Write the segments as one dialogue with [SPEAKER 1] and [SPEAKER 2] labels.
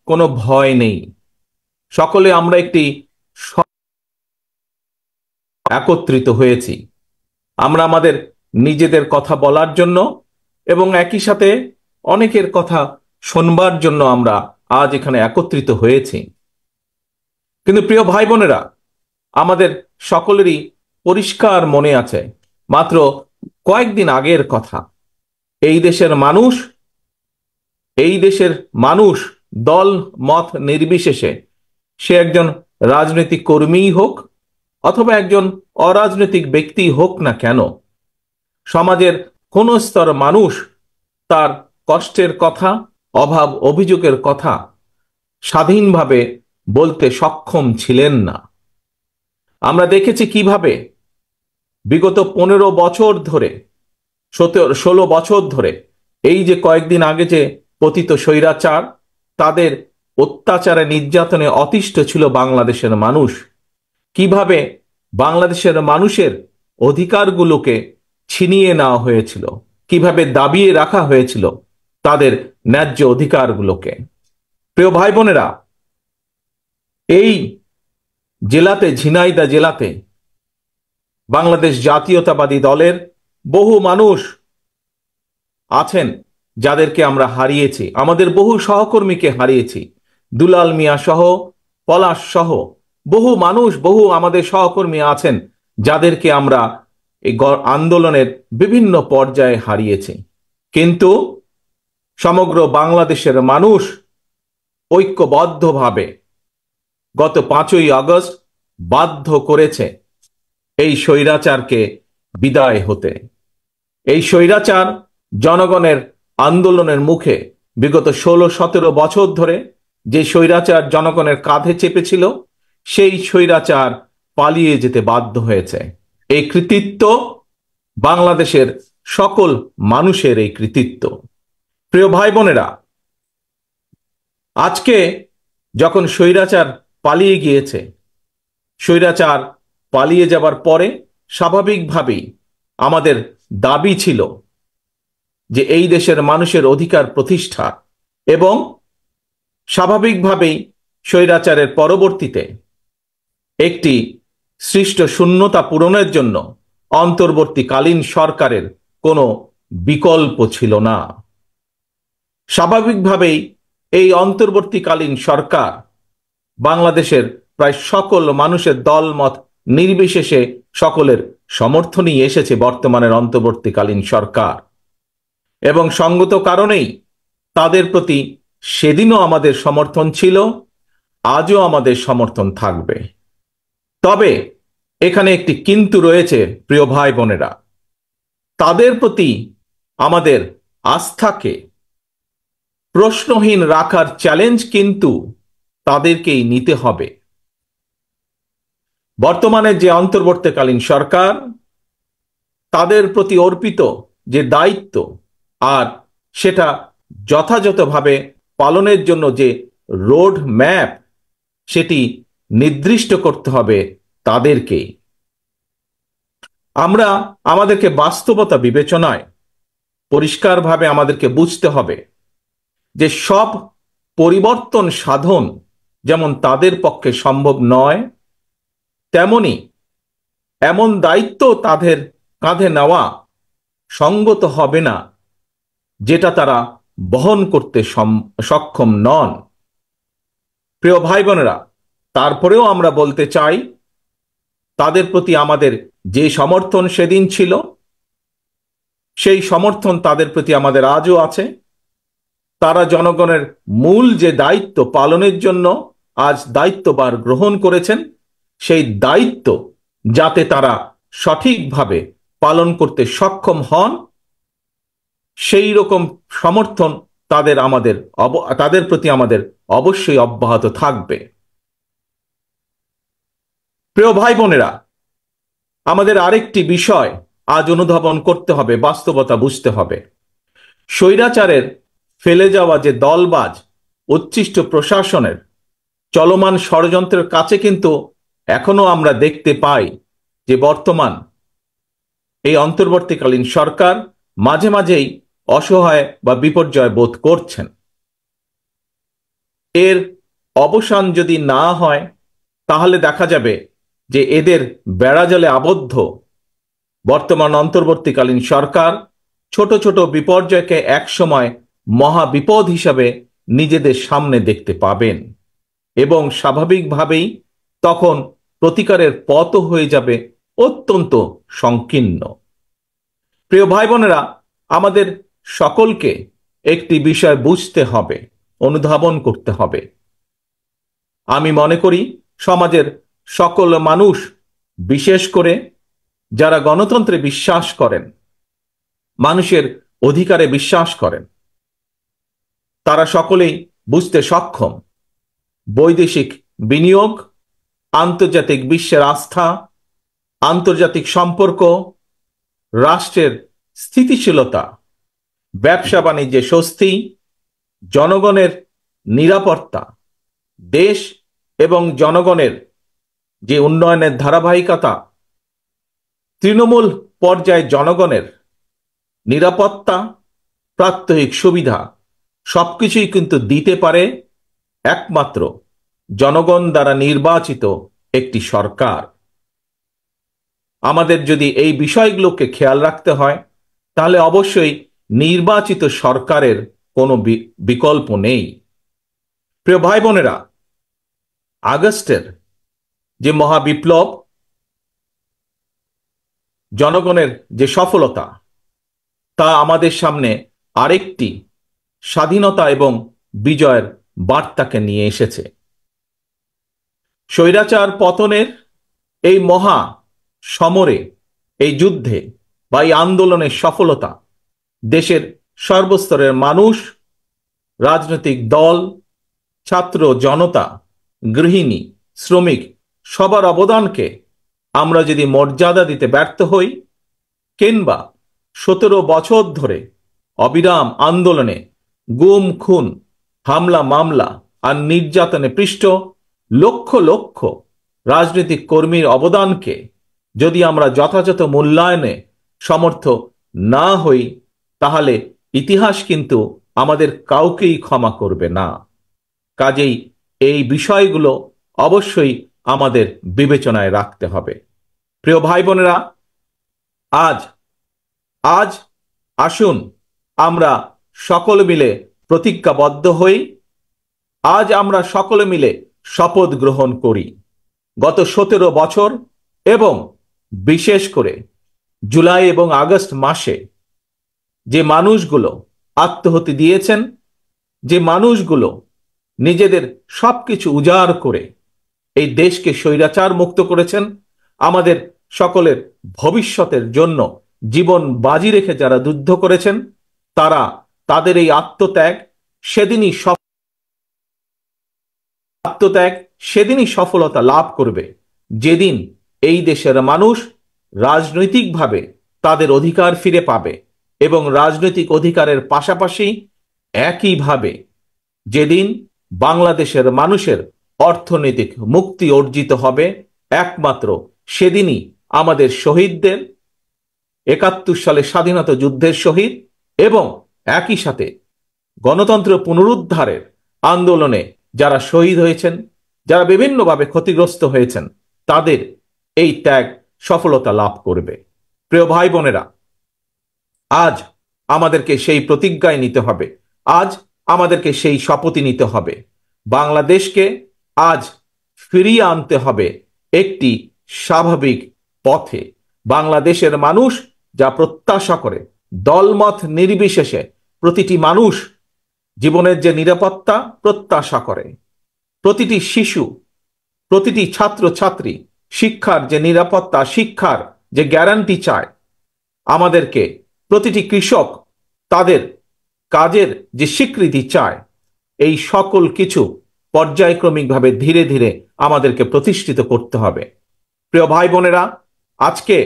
[SPEAKER 1] কোনো ভয় নেই। সকলে আমরা একটি একত্রিত হয়েছি। আমরা আমাদের নিজেদের কথা বলার জন্য এবং একই সাথে অনেকের কথা শোনবার জন্য আমরা আজ এখানে একত্রিত হয়েছি। কিন্তু প্রিয় ভাই বোনেরা, আমাদের সকলেরই পরিষ্কার মনে আছে মাত্র কয়েকদিন আগের কথা। এই দেশের মানুষ এই দেশের মানুষ দল মত নির্বিশেষে, সে একজন রাজনৈতিক কর্মীই হোক অথবা একজন অরাজনৈতিক ব্যক্তি হোক না কেন, সমাজের কোন স্তর মানুষ তার কষ্টের কথা, অভাব অভিযোগের কথা স্বাধীনভাবে বলতে সক্ষম ছিলেন না। আমরা দেখেছি কিভাবে বিগত 15 বছর ধরে, 16 বছর ধরে, এই যে কয়েকদিন আগে যে পতিত স্বৈরাচার, তাদের অত্যাচারে নির্যাতনে অতিষ্ঠ ছিল বাংলাদেশের মানুষ। কিভাবে বাংলাদেশের মানুষের অধিকারগুলোকে ছিনিয়ে নেওয়া হয়েছিল, কিভাবে দাবিয়ে রাখা হয়েছিল তাদের ন্যায্য অধিকারগুলোকে। প্রিয় ভাই বোনেরা, এই জেলাতে, ঝিনাইদহ জেলাতে বাংলাদেশ জাতীয়তাবাদী দলের বহু মানুষ আছেন যাদেরকে আমরা হারিয়েছি। আমাদের বহু সহকর্মীকে হারিয়েছি। দুলাল মিয়া সহ, পলাশ সহ বহু মানুষ, বহু আমাদের সহকর্মী আছেন যাদেরকে আমরা এই আন্দোলনের বিভিন্ন পর্যায়ে হারিয়েছি। কিন্তু সমগ্র বাংলাদেশের মানুষ ঐক্যবদ্ধভাবে গত 5ই আগস্ট বাধ্য করেছে এই স্বৈরাচারকে বিদায় হতে। এই স্বৈরাচার জনগণের আন্দোলনের মুখে বিগত 16-17 বছর ধরে যে স্বৈরাচার জনগণের কাঁধে চেপেছিল, সেই স্বৈরাচার পালিয়ে যেতে বাধ্য হয়েছে। এই কৃতিত্ব বাংলাদেশের সকল মানুষের এই কৃতিত্ব। প্রিয় ভাই বোনেরা, আজকে যখন স্বৈরাচার পালিয়ে গিয়েছে, স্বৈরাচার পালিয়ে যাবার পরে স্বাভাবিকভাবেই আমাদের দাবি ছিল যে এই দেশের মানুষের অধিকার প্রতিষ্ঠা, এবং স্বাভাবিকভাবেই স্বৈরাচারের পরবর্তীতে একটি সৃষ্ট শূন্যতা পূরণের জন্য অন্তর্বর্তীকালীন সরকারের কোনো বিকল্প ছিল না। স্বাভাবিকভাবেই এই অন্তর্বর্তীকালীন সরকার বাংলাদেশের প্রায় সকল মানুষের দলমত নির্বিশেষে সকলের সমর্থনই এসেছে বর্তমানের অন্তর্বর্তীকালীন সরকার, এবং সঙ্গত কারণেই তাদের প্রতি সেদিনও আমাদের সমর্থন ছিল, আজও আমাদের সমর্থন থাকবে। তবে এখানে একটি কিন্তু রয়েছে প্রিয় ভাই বোনেরা। তাদের প্রতি আমাদের আস্থাকে প্রশ্নহীন রাখার চ্যালেঞ্জ কিন্তু তাদেরকেই নিতে হবে। বর্তমানে যে অন্তর্বর্তীকালীন সরকার, তাদের প্রতি অর্পিত যে দায়িত্ব, আর সেটা যথাযথভাবে পালনের জন্য যে রোড ম্যাপ, সেটি নির্দিষ্ট করতে হবে তাদেরকেই। আমরা আমাদেরকে বাস্তবতা বিবেচনায় পরিষ্কারভাবে আমাদেরকে বুঝতে হবে যে সব পরিবর্তন সাধন যেমন তাদের পক্ষে সম্ভব নয়, তেমনি এমন দায়িত্ব তাদের কাঁধে নেওয়া সঙ্গত হবে না যেটা তারা বহন করতে সক্ষম নন। প্রিয় ভাই বোনেরা, তারপরেও আমরা বলতে চাই, তাদের প্রতি আমাদের যে সমর্থন সেদিন ছিল, সেই সমর্থন তাদের প্রতি আমাদের আজও আছে। তারা জনগণের মূল যে দায়িত্ব পালনের জন্য আজ দায়িত্বভার গ্রহণ করেছেন, সেই দায়িত্ব যাতে তারা সঠিকভাবে পালন করতে সক্ষম হন, সেই রকম সমর্থন তাদের প্রতি আমাদের অবশ্যই অব্যাহত থাকবে। প্রিয় ভাই বোনেরা, আমাদের আরেকটি বিষয় আজ অনুধাবন করতে হবে, বাস্তবতা বুঝতে হবে। স্বৈরাচারের ফেলে যাওয়া যে দলবাজ উচ্ছিষ্ট প্রশাসনের চলমান ষড়যন্ত্রের কাছে কিন্তু এখনো আমরা দেখতে পাই যে বর্তমান এই অন্তর্বর্তীকালীন সরকার মাঝে মাঝেই অসহায় বা বিপর্যয় বোধ করছেন। এর অবসান যদি না হয় তাহলে দেখা যাবে যে এদের বেড়াজালে আবদ্ধ বর্তমান অন্তর্বর্তীকালীন সরকার ছোট ছোট বিপর্যয়কে একসময় মহা বিপদ হিসাবে নিজেদের সামনে দেখতে পাবেন এবং স্বাভাবিকভাবেই তখন প্রতিকারের পথও হয়ে যাবে অত্যন্ত সংকীর্ণ। প্রিয় ভাই বোনেরা, আমাদের সকলকে একটি বিষয় বুঝতে হবে, অনুধাবন করতে হবে। আমি মনে করি সমাজের সকল মানুষ, বিশেষ করে যারা গণতন্ত্রে বিশ্বাস করেন, মানুষের অধিকারে বিশ্বাস করেন, তারা সকলেই বুঝতে সক্ষম বৈদেশিক বিনিয়োগ, আন্তর্জাতিক বিশ্বের আস্থা, আন্তর্জাতিক সম্পর্ক, রাষ্ট্রের স্থিতিশীলতা, ব্যবসা বাণিজ্যে স্বস্তি, জনগণের নিরাপত্তা, দেশ এবং জনগণের যে উন্নয়নের ধারাবাহিকতা, তৃণমূল পর্যায়ে জনগণের নিরাপত্তা, প্রাত্যহিক সুবিধা সবকিছুই কিন্তু দিতে পারে একমাত্র জনগণ দ্বারা নির্বাচিত একটি সরকার। আমাদের যদি এই বিষয়গুলোকে খেয়াল রাখতে হয় তাহলে অবশ্যই নির্বাচিত সরকারের কোনো বিকল্প নেই। প্রিয় ভাই বোনেরা, আগস্টের যে মহাবিপ্লব, জনগণের যে সফলতা, তা আমাদের সামনে আরেকটি স্বাধীনতা এবং বিজয়ের বার্তাকে নিয়ে এসেছে। স্বৈরাচার পতনের এই মহা সমরে, এই যুদ্ধে বা এই আন্দোলনের সফলতা দেশের সর্বস্তরের মানুষ, রাজনৈতিক দল, ছাত্র জনতা, গৃহিণী, শ্রমিক সবার অবদানকে আমরা যদি মর্যাদা দিতে ব্যর্থ হই, কিংবা 17 বছর ধরে অবিরাম আন্দোলনে গুম খুন, হামলা মামলা আর নির্যাতনে পৃষ্ঠ লক্ষ লক্ষ রাজনৈতিক কর্মীর অবদানকে যদি আমরা যথাযথ মূল্যায়নে সমর্থ না হই, তাহলে ইতিহাস কিন্তু আমাদের কাউকেই ক্ষমা করবে না। কাজেই এই বিষয়গুলো অবশ্যই আমাদের বিবেচনায় রাখতে হবে। প্রিয় ভাই বোনেরা, আজ আসুন আমরা সকলে মিলে প্রতিজ্ঞাবদ্ধ হই। আজ আমরা সকলে মিলে শপথ গ্রহণ করি গত 17 বছর এবং বিশেষ করে জুলাই এবং আগস্ট মাসে যে মানুষগুলো আত্মহতি দিয়েছেন, যে মানুষগুলো নিজেদের সবকিছু উজাড় করে এই দেশকে স্বৈরাচার মুক্ত করেছেন, আমাদের সকলের ভবিষ্যতের জন্য জীবন বাজি রেখে যারা যুদ্ধ করেছেন, তারা তাদের এই আত্মত্যাগ সেদিনই সফলতা লাভ করবে, যেদিন এই দেশের মানুষ রাজনৈতিকভাবে তাদের অধিকার ফিরে পাবে এবং রাজনৈতিক অধিকারের পাশাপাশি একইভাবে যেদিন বাংলাদেশের মানুষের অর্থনৈতিক মুক্তি অর্জিত হবে, একমাত্র সেদিনই আমাদের শহীদদের, 71 সালে স্বাধীনতা যুদ্ধের শহীদ এবং একই সাথে গণতন্ত্র পুনরুদ্ধারের আন্দোলনে যারা শহীদ হয়েছেন, যারা বিভিন্নভাবে ক্ষতিগ্রস্ত হয়েছেন, তাদের এই ত্যাগ সফলতা লাভ করবে। প্রিয় ভাই বোনেরা, আজ আমাদেরকে সেই প্রতিজ্ঞায় নিতে হবে, আজ আমাদেরকে সেই শপথই নিতে হবে। বাংলাদেশকে আজ ফিরিয়ে আনতে হবে একটি স্বাভাবিক পথে। বাংলাদেশের মানুষ যা প্রত্যাশা করে, দলমত নির্বিশেষে প্রতিটি মানুষ জীবনের যে নিরাপত্তা প্রত্যাশা করে, প্রতিটি শিশু, প্রতিটি ছাত্র ছাত্রী শিক্ষার যে নিরাপত্তা, শিক্ষার যে গ্যারান্টি চায়, আমাদেরকে প্রতিটি কৃষক তাদের কাজের যে স্বীকৃতি চায়, এই সকল কিছু পর্যায়ক্রমিকভাবে ধীরে ধীরে আমাদেরকে প্রতিষ্ঠিত করতে হবে। প্রিয় ভাই বোনেরা, আজকে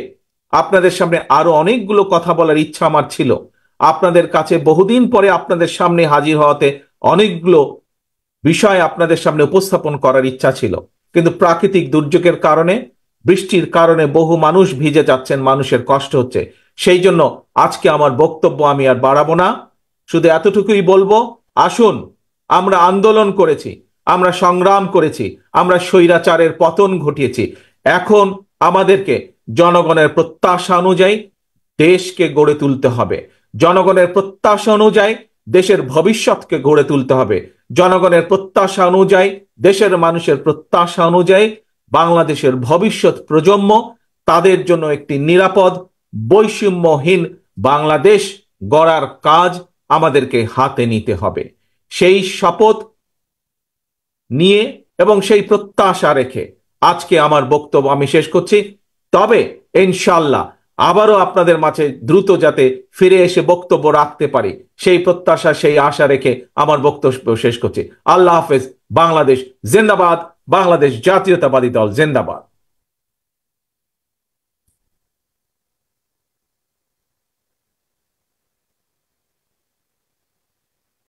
[SPEAKER 1] আপনাদের সামনে আরো অনেকগুলো কথা বলার ইচ্ছা আমার ছিল। আপনাদের কাছে বহুদিন পরে আপনাদের সামনে হাজির হওয়াতে অনেকগুলো বিষয় আপনাদের সামনে উপস্থাপন করার ইচ্ছা ছিল, কিন্তু প্রাকৃতিক দুর্যোগের কারণে, বৃষ্টির কারণে বহু মানুষ ভিজে যাচ্ছেন, মানুষের কষ্ট হচ্ছে। সেই জন্য আজকে আমার বক্তব্য আমি আর বাড়াবো না, শুধু এতটুকুই বলবো, আসুন আমরা আন্দোলন করেছি, আমরা সংগ্রাম করেছি, আমরা স্বৈরাচারের পতন ঘটিয়েছি। এখন আমাদেরকে জনগণের প্রত্যাশা অনুযায়ী দেশকে গড়ে তুলতে হবে। জনগণের প্রত্যাশা অনুযায়ী দেশের ভবিষ্যৎকে গড়ে তুলতে হবে। জনগণের প্রত্যাশা অনুযায়ী, দেশের মানুষের প্রত্যাশা অনুযায়ী বাংলাদেশের ভবিষ্যৎ প্রজন্ম, তাদের জন্য একটি নিরাপদ, বৈষম্যহীন বাংলাদেশ গড়ার কাজ আমাদেরকে হাতে নিতে হবে। সেই শপথ নিয়ে এবং সেই প্রত্যাশা রেখে আজকে আমার বক্তব্য আমি শেষ করছি। তবে ইনশাআল্লাহ আবারও আপনাদের মাঝে দ্রুত যাতে ফিরে এসে বক্তব্য রাখতে পারি, সেই প্রত্যাশা, সেই আশা রেখে আমার বক্তব্য শেষ করছি। আল্লাহ হাফেজ। বাংলাদেশ জিন্দাবাদ। বাংলাদেশ জাতীয়তাবাদী দল জিন্দাবাদ।